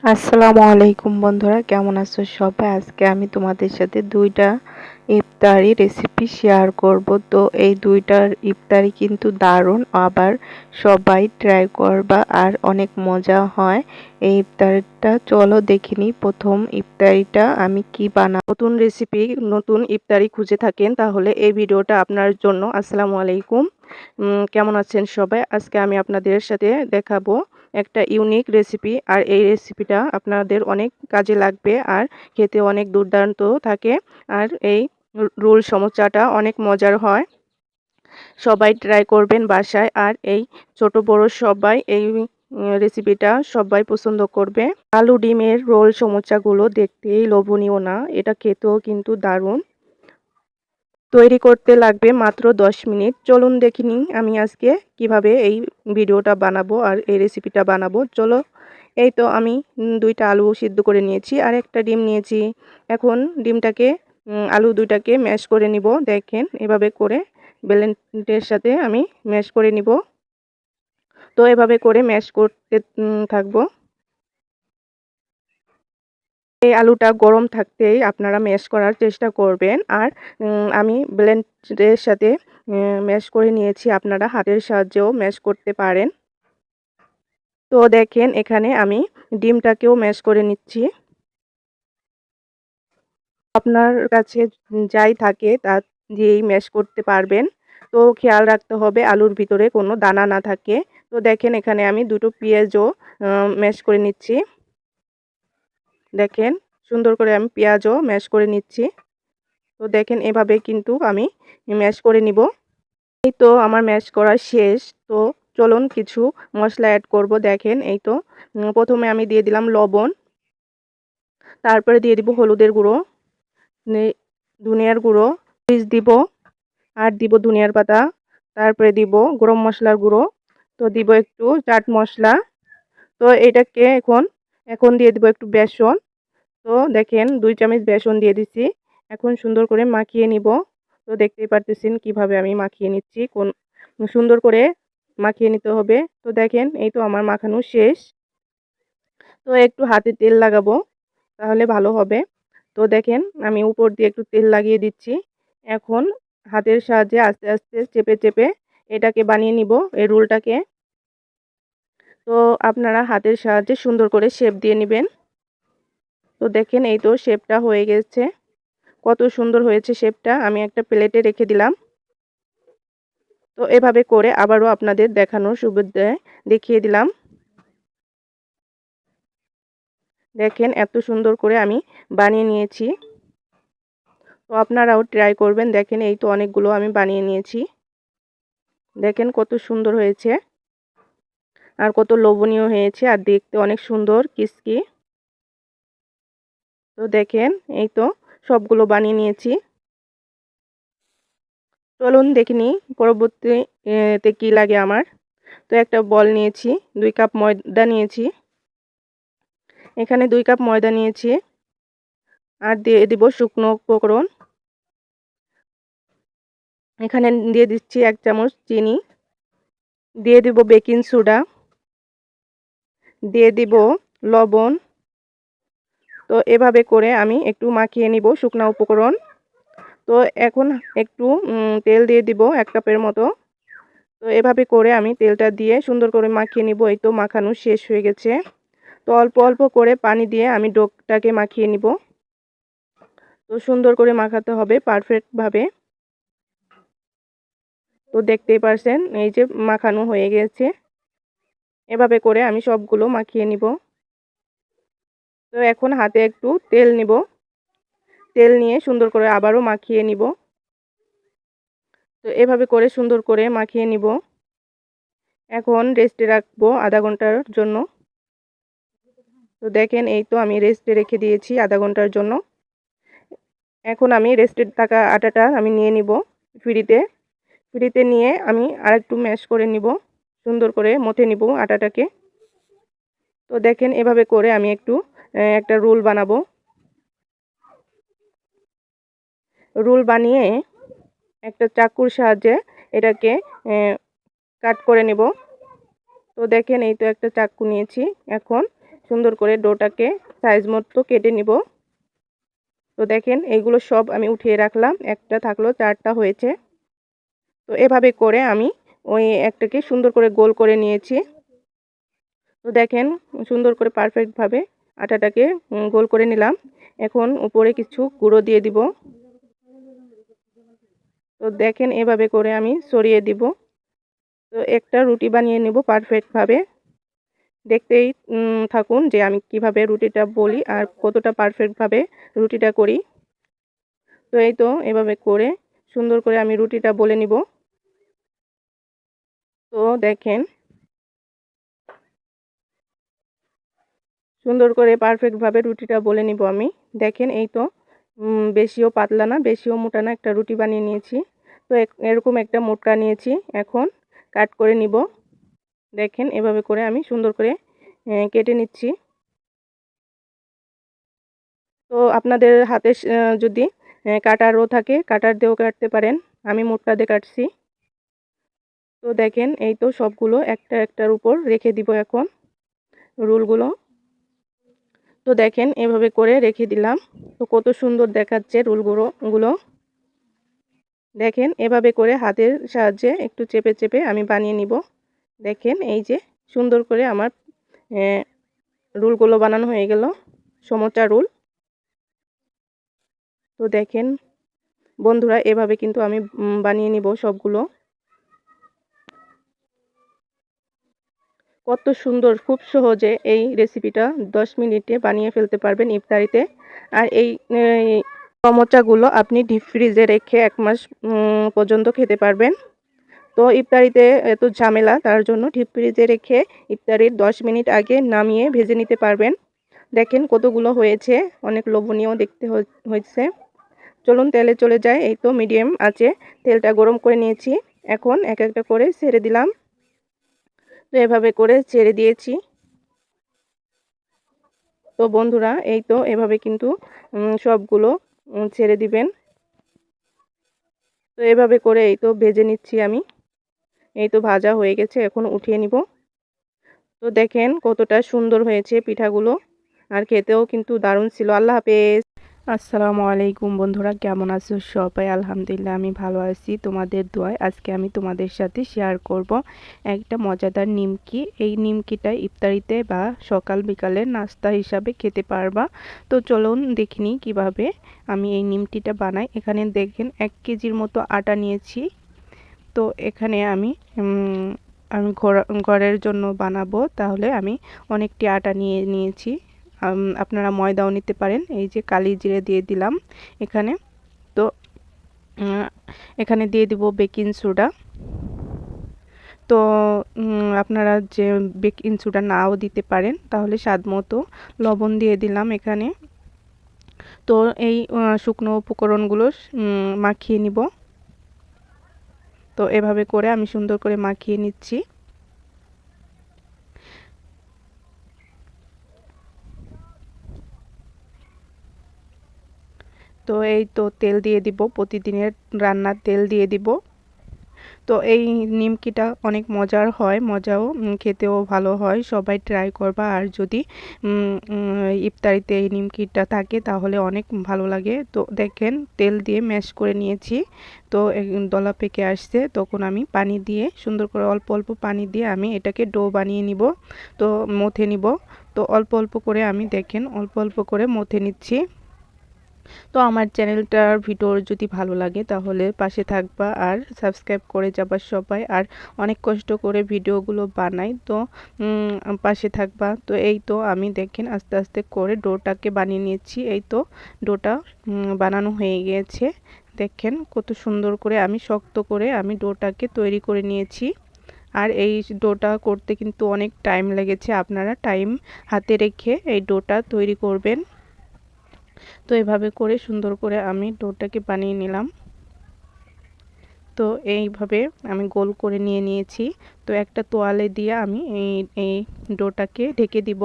আসসালামু আলাইকুম বন্ধুরা, কেমন আছো সবাই? আজকে আমি তোমাদের সাথে দুইটা ইফতারি রেসিপি শেয়ার করব। তো এই দুইটার ইফতারি কিন্তু দারুণ, আবার সবাই ট্রাই করবা আর অনেক মজা হয় এই ইফতারিটা। চলো দেখিনি প্রথম ইফতারিটা আমি কি বানাবো। নতুন রেসিপি, নতুন ইফতারি খুঁজে থাকেন তাহলে এই ভিডিওটা আপনার জন্য। আসসালামু আলাইকুম, কেমন আছেন সবাই? আজকে আমি আপনাদের সাথে দেখাবো একটা ইউনিক রেসিপি, আর এই রেসিপিটা আপনাদের অনেক কাজে লাগবে আর খেতে অনেক দুর্দান্ত থাকে। আর এই রোল সমুচাটা অনেক মজার হয়, সবাই ট্রাই করবেন বাসায়। আর এই ছোট বড় সবাই এই রেসিপিটা সবাই পছন্দ করবে। আলু ডিমের রোল সমুচাগুলো দেখতেই লোভনীয় না, এটা খেতেও কিন্তু দারুণ। তৈরি করতে লাগবে মাত্র 10 মিনিট। চলুন দেখে নিই আমি আজকে কিভাবে এই ভিডিওটা বানাবো আর এই রেসিপিটা বানাবো। চলো, এই তো আমি দুইটা আলু সিদ্ধ করে নিয়েছি আর একটা ডিম নিয়েছি। এখন ডিমটাকে আলু দুইটাকে ম্যাশ করে নিব। দেখেন এভাবে করে ব্লেন্ডের সাথে আমি ম্যাশ করে নিব। তো এভাবে করে ম্যাশ করতে থাকবো। এই আলুটা গরম থাকতেই আপনারা ম্যাশ করার চেষ্টা করবেন। আর আমি ব্লেন্ডের সাথে ম্যাশ করে নিয়েছি, আপনারা হাতের সাহায্যেও ম্যাশ করতে পারেন। তো দেখেন এখানে আমি ডিমটাকেও ম্যাশ করে নিচ্ছি। আপনার কাছে যাই থাকে তা দিয়েই ম্যাশ করতে পারবেন। তো খেয়াল রাখতে হবে আলুর ভিতরে কোনো দানা না থাকে। তো দেখেন এখানে আমি দুটো পেঁয়াজও ম্যাশ করে নিচ্ছি। দেখেন সুন্দর করে আমি পেঁয়াজও ম্যাশ করে নিচ্ছি। তো দেখেন এভাবে কিন্তু আমি ম্যাশ করে নিব। এই তো আমার ম্যাশ করা শেষ। তো চলুন কিছু মশলা অ্যাড করব। দেখেন এই তো প্রথমে আমি দিয়ে দিলাম লবণ, তারপরে দিয়ে দিব হলুদের গুঁড়ো, ধনিয়ার গুঁড়ো, মরিচ দিব, আর দিব ধনিয়ার পাতা, তারপরে দিব গরম মশলার গুঁড়ো, তো দিব একটু চাট মশলা। তো এটাকে এখন দিয়ে দিব একটু বেসন। তো দেখেন 2 চামচ বেসন দিয়ে দিচ্ছি। এখন সুন্দর করে মাখিয়ে নিব। তো দেখতেই পারতেছেন কিভাবে আমি মাখিয়ে নিচ্ছি, সুন্দর করে মাখিয়ে নিতে হবে। তো দেখেন এই তো আমার মাখানো শেষ। তো একটু হাতে তেল লাগাবো, তাহলে ভালো হবে। তো দেখেন আমি উপর দিয়ে একটু তেল লাগিয়ে দিচ্ছি। এখন হাতের সাহায্যে আস্তে আস্তে চেপে চেপে এটাকে বানিয়ে নিব, এই রোলটাকে। তো আপনারা হাতের সাহায্যে সুন্দর করে শেপ দিয়ে নেবেন। তো দেখেন এই তো শেপটা হয়ে গেছে, কত সুন্দর হয়েছে শেপটা। আমি একটা প্লেটে রেখে দিলাম। তো এভাবে করে আবারও আপনাদের দেখানোর সুবিধায় দেখিয়ে দিলাম। দেখেন এত সুন্দর করে আমি বানিয়ে নিয়েছি। তো আপনারাও ট্রাই করবেন। দেখেন এই তো অনেকগুলো আমি বানিয়ে নিয়েছি। দেখেন কত সুন্দর হয়েছে আর কত লোভনীয় হয়েছে, আর দেখতে অনেক সুন্দর কিসকি। তো দেখেন এই তো সবগুলো বানিয়ে নিয়েছি। চলুন দেখে নিই পরবর্তীতে কি লাগে আমার। তো একটা বল নিয়েছি, 2 কাপ ময়দা নিয়েছি। এখানে 2 কাপ ময়দা নিয়েছি, আর দিয়ে দিব শুকনো উপকরণ। এখানে দিয়ে দিচ্ছি 1 চামচ চিনি, দিয়ে দিব বেকিং সোডা, দিয়ে দিব লবণ। তো এভাবে করে আমি একটু মাখিয়ে নিব শুকনো উপকরণ। তো এখন একটু তেল দিয়ে দিব 1 কাপের মতো। তো এভাবে করে আমি তেলটা দিয়ে সুন্দর করে মাখিয়ে নিব। এই তো মাখানো শেষ হয়ে গেছে। তো অল্প অল্প করে পানি দিয়ে আমি ডোটাকে মাখিয়ে নিব। তো সুন্দর করে মাখাতে হবে পারফেক্টভাবে। তো দেখতেই পারছেন এই যে মাখানো হয়ে গেছে। এভাবে করে আমি সবগুলো মাখিয়ে নিব। তো এখন হাতে একটু তেল নিব, তেল নিয়ে সুন্দর করে আবারও মাখিয়ে নিব। তো এভাবে করে সুন্দর করে মাখিয়ে নিব। এখন রেস্টে রাখবো আধা ঘন্টার জন্য। তো দেখেন এই তো আমি রেস্টে রেখে দিয়েছি আধা ঘন্টার জন্য। এখন আমি রেস্টে থাকা আটাটা আমি নিয়ে নিব ফ্রিতে নিয়ে আমি আরেকটু ম্যাশ করে নিব, সুন্দর করে মথে নিব আটাটাকে। তো দেখেন এভাবে করে আমি একটা রোল বানাবো। রোল বানিয়ে একটা চাকুর সাহায্যে এটাকে কাট করে নেব। তো দেখেন এই তো একটা চাকু নিয়েছি। এখন সুন্দর করে ডোটাকে সাইজ মতো কেটে নিব। তো দেখেন এইগুলো সব আমি উঠিয়ে রাখলাম, একটা থাকলো, 4টা হয়েছে। তো এভাবে করে আমি ওই একটাকে সুন্দর করে গোল করে নিয়েছি। তো দেখেন সুন্দর করে পারফেক্টভাবে আটাটাকে গোল করে নিলাম। এখন উপরে কিছু গুঁড়ো দিয়ে দিব। তো দেখেন এভাবে করে আমি ছড়িয়ে দিব। তো একটা রুটি বানিয়ে নেব পারফেক্টভাবে। দেখতেই থাকুন যে আমি কিভাবে রুটিটা বলি আর কতটা পারফেক্টভাবে রুটিটা করি। তো এই তো এভাবে করে সুন্দর করে আমি রুটিটা বলে নিব। তো দেখেন সুন্দর করে পারফেক্টভাবে রুটিটা বলে নিব আমি। দেখেন এই তো বেশিও পাতলা না বেশিও মোটা না, একটা রুটি বানিয়ে নিয়েছি। তো এরকম একটা মোটকা নিয়েছি, এখন কাট করে নিব। দেখেন এভাবে করে আমি সুন্দর করে কেটে নিচ্ছি। তো আপনাদের হাতে যদি কাটারও থাকে কাটার দিয়েও কাটতে পারেন, আমি মোটকা দিয়ে কাটছি। তো দেখেন এই তো সবগুলো একটা একটার উপর রেখে দিব এখন রোলগুলো। তো দেখেন এভাবে করে রেখে দিলাম। তো কত সুন্দর দেখাচ্ছে রোলগুলো। দেখেন এভাবে করে হাতের সাহায্যে একটু চেপে চেপে আমি বানিয়ে নিব। দেখেন এই যে সুন্দর করে আমার রোলগুলো বানানো হয়ে গেল, সমোচা রোল। তো দেখেন বন্ধুরা এভাবে কিন্তু আমি বানিয়ে নিব সবগুলো। কত সুন্দর, খুব সহজে এই রেসিপিটা 10 মিনিটে বানিয়ে ফেলতে পারবেন ইফতারিতে। আর এই সমোচাগুলো আপনি ডিপ ফ্রিজে রেখে 1 মাস পর্যন্ত খেতে পারবেন। তো ইফতারিতে এত ঝামেলা, তার জন্য ডিপ ফ্রিজে রেখে ইফতারির 10 মিনিট আগে নামিয়ে ভেজে নিতে পারবেন। দেখেন কতগুলো হয়েছে, অনেক লোভনীয় দেখতে হয়েছে। চলুন তেলে চলে যায়। এই তো মিডিয়াম আছে, তেলটা গরম করে নিয়েছি। এখন এক একটা করে ছেড়ে দিলাম। তো এভাবে করে ছেড়ে দিয়েছি। তো বন্ধুরা এই তো এভাবে কিন্তু সবগুলো ছেড়ে দিবেন। তো এভাবে করে এই তো ভেজে নিচ্ছি আমি। এই তো ভাজা হয়ে গেছে, এখন উঠিয়ে নিব। তো দেখেন কতটা সুন্দর হয়েছে পিঠাগুলো, আর খেতেও কিন্তু দারুণ ছিল। আল্লাহ হাফেজ। আসসালামু আলাইকুম বন্ধুরা, কেমন আছো সবাই? আলহামদুলিল্লাহ আমি ভালো আছি, তোমাদের দোয়ায়। আজকে আমি তোমাদের সাথে শেয়ার করব একটা মজাদার নিমকি। এই নিমকিটা ইফতারিতে বা সকাল বিকালের নাস্তা হিসাবে খেতে পারবা। তো চলুন দেখিনি কিভাবে আমি এই নিমকিটা বানাই। এখানে দেখেন 1 কেজির মতো আটা নিয়েছি। তো এখানে আমি ঘরের জন্য বানাবো, তাহলে আমি অনেকটি আটা নিয়েছি। আপনারা ময়দাও নিতে পারেন। এই যে কালি জিরে দিয়ে দিলাম এখানে। তো এখানে দিয়ে দিব বেকিং সোডা। তো আপনারা যে বেকিং সোডা নাও দিতে পারেন, তাহলে স্বাদ মতো লবণ দিয়ে দিলাম এখানে। তো এই শুকনো উপকরণগুলো মাখিয়ে নিব। তো এভাবে করে আমি সুন্দর করে মাখিয়ে নিচ্ছি। তো এই তো তেল দিয়ে দিব, প্রতিদিনের রান্নার তেল দিয়ে দিব। তো এই নিমকিটা অনেক মজার হয়, মজাও খেতেও ভালো হয়। সবাই ট্রাই করবা। আর যদি ইফতারিতে এই নিমকিটা থাকে তাহলে অনেক ভালো লাগে। তো দেখেন তেল দিয়ে ম্যাশ করে নিয়েছি। তো দলা পেকে আসছে, তখন আমি পানি দিয়ে সুন্দর করে অল্প অল্প পানি দিয়ে আমি এটাকে ডো বানিয়ে নিব। তো মথে নিব। তো অল্প অল্প করে আমি দেখেন অল্প অল্প করে মথে নিচ্ছি। তো আমার চ্যানেলটার ভিডিও যদি ভালো লাগে তাহলে পাশে থাকবা আর সাবস্ক্রাইব করে যাবা সবাই। আর অনেক কষ্ট করে ভিডিওগুলো বানাই, তো পাশে থাকবা। তো এই তো আমি দেখেন আস্তে আস্তে করে ডোটাকে বানিয়ে নিয়েছি। এই তো ডোটা বানানো হয়ে গিয়েছে। দেখেন কত সুন্দর করে আমি শক্ত করে আমি ডোটাকে তৈরি করে নিয়েছি। আর এই ডোটা করতে কিন্তু অনেক টাইম লেগেছে। আপনারা টাইম হাতে রেখে এই ডোটা তৈরি করবেন। তো এভাবে করে সুন্দর করে আমি ডোটাকে বানিয়ে নিলাম। তো এইভাবে আমি গোল করে নিয়েছি। তো একটা তোয়ালে দিয়ে আমি এই ডোটাকে ঢেকে দিব।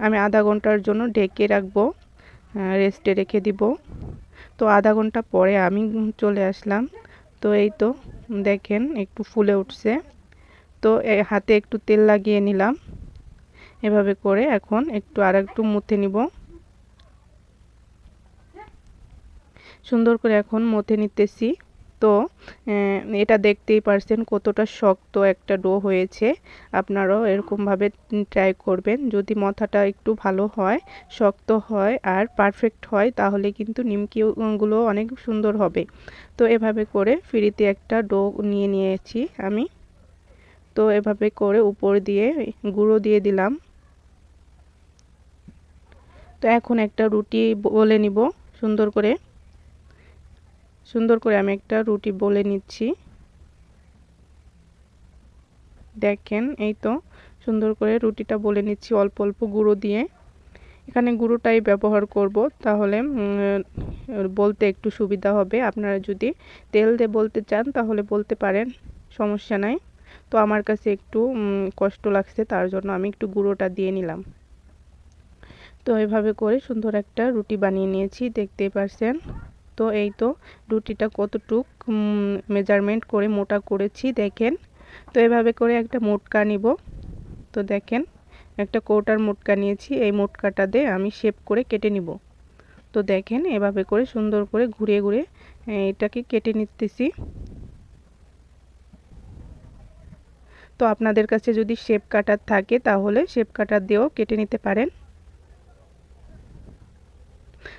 আমি আধা ঘন্টার জন্য ঢেকে রাখবো, রেস্টে রেখে দিব। তো আধা ঘন্টা পরে আমি চলে আসলাম। তো এই তো দেখেন একটু ফুলে উঠছে। তো হাতে একটু তেল লাগিয়ে নিলাম। এভাবে করে এখন আরেকটু মুথে নিব। সুন্দর করে এখন মথে নিতেছি। তো এটা দেখতেই পারছেন কতটা শক্ত একটা ডো হয়েছে। আপনারাও এরকমভাবে ট্রাই করবেন। যদি মথাটা একটু ভালো হয়, শক্ত হয় আর পারফেক্ট হয়, তাহলে কিন্তু নিমকিগুলো অনেক সুন্দর হবে। তো এভাবে করে ফ্রিতে একটা ডো নিয়েছি আমি। তো এভাবে করে উপর দিয়ে গুঁড়ো দিয়ে দিলাম। তো এখন একটা রুটি বলে নিব সুন্দর করে আমি একটা রুটি বলে নিচ্ছি। দেখেন এই তো সুন্দর করে রুটিটা বলে নিচ্ছি অল্প অল্প গুঁড়ো দিয়ে। এখানে গুঁড়োটাই ব্যবহার করব, তাহলে বলতে একটু সুবিধা হবে। আপনারা যদি তেল দিয়ে বলতে চান তাহলে বলতে পারেন, সমস্যা নাই। তো আমার কাছে একটু কষ্ট লাগছে, তার জন্য আমি একটু গুঁড়োটা দিয়ে নিলাম। তো এভাবে করে সুন্দর একটা রুটি বানিয়ে নিয়েছি, দেখতেই পারছেন। তো এই তো রুটিটা কতটুক মেজারমেন্ট করে মোটা করেছি দেখেন। তো এভাবে করে একটা মোটকা নিব। তো দেখেন একটা কৌটার মোটকা নিয়েছি, এই মোটকাটা দিয়ে আমি শেপ করে কেটে নিব। তো দেখেন এভাবে করে সুন্দর করে ঘুরিয়ে ঘুরিয়ে এটাকে কেটে নিতেছি। তো আপনাদের কাছে যদি শেপ কাটার থাকে তাহলে শেপ কাটার দিয়েও কেটে নিতে পারেন।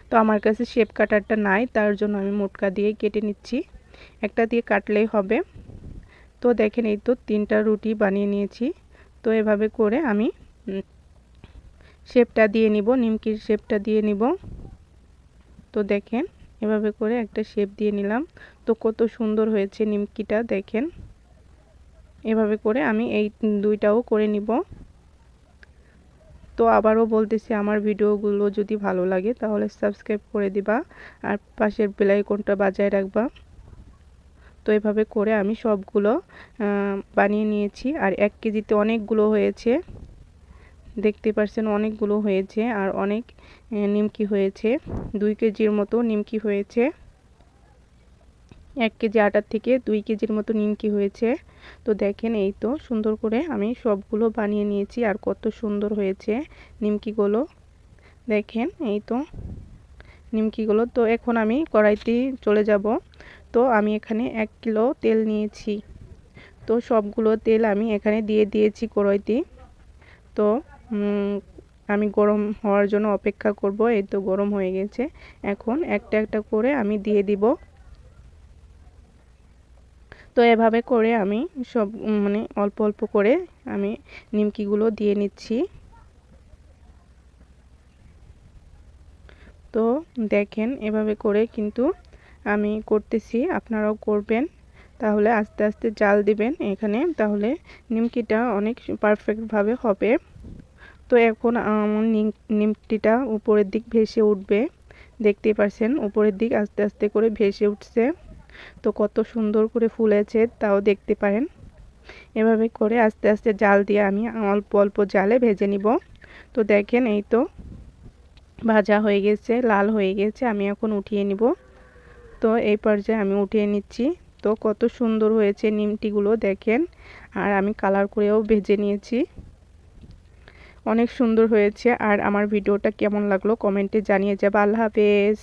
তো আমার কাছে শেপ কাটারটা নাই, তার জন্য আমি মোটকা দিয়েই কেটে নিচ্ছি। একটা দিয়ে কাটলেই হবে। তো দেখেন এই তো 3টা রুটি বানিয়ে নিয়েছি। তো এভাবে করে আমি শেপটা দিয়ে নিব, নিমকির শেপটা দিয়ে নিব। তো দেখেন এভাবে করে একটা শেপ দিয়ে নিলাম। তো কত সুন্দর হয়েছে নিমকিটা দেখেন। এভাবে করে আমি এই 2টাও করে নিব। তো আবারও বলতেছি, আমার ভিডিওগুলো যদি ভালো লাগে তাহলে সাবস্ক্রাইব করে দিবা আর পাশের বেল আইকনটা বাজায় রাখবা। তো এভাবে করে আমি সবগুলো বানিয়ে নিয়েছি। আর 1 কেজিতে অনেকগুলো হয়েছে, দেখতে পাচ্ছেন অনেকগুলো হয়েছে আর অনেক নিমকি হয়েছে। 2 কেজির মতো নিমকি হয়েছে। 1 কেজি আটার থেকে 2 কেজির মতো নিমকি হয়েছে। তো দেখেন এই তো সুন্দর করে আমি সবগুলো বানিয়ে নিয়েছি আর কত সুন্দর হয়েছে নিমকিগুলো দেখেন। এই তো নিমকিগুলো। তো এখন আমি কড়াইতে চলে যাব। তো আমি এখানে 1 কিলো তেল নিয়েছি। তো সবগুলো তেল আমি এখানে দিয়ে দিয়েছি কড়াইতে। তো আমি গরম হওয়ার জন্য অপেক্ষা করব। এই তো গরম হয়ে গেছে। এখন একটা একটা করে আমি দিয়ে দিব। তো এভাবে করে আমি সব অল্প অল্প করে আমি নিমকিগুলো দিয়ে নিচ্ছি। তো দেখেন এভাবে করে কিন্তু আমি করতেছি, আপনারাও করবেন। তাহলে আস্তে আস্তে জাল দিবেন এখানে, তাহলে নিমকিটা অনেক পারফেক্টভাবে হবে। তো এখন নিমকিটা উপরের দিক ভেসে উঠবে, দেখতেই পাচ্ছেন উপরের দিক আস্তে আস্তে করে ভেসে উঠছে। তো কত সুন্দর করে ফুলেছে তাও দেখতে পারেন। এভাবে করে আস্তে আস্তে জাল দিয়ে আমি অল্প অল্প জালে ভেজে নিব। তো দেখেন এই তো ভাজা হয়ে গেছে, লাল হয়ে গেছে, আমি এখন উঠিয়ে নিব। তো এই পর্যায়ে আমি উঠিয়ে নিচ্ছি। তো কত সুন্দর হয়েছে নিমকিগুলো দেখেন। আর আমি কালার করেও ভেজে নিয়েছি, অনেক সুন্দর হয়েছে। আর আমার ভিডিওটা কেমন লাগলো কমেন্টে জানিয়ে যাবে। আল্লাহ হাফেজ।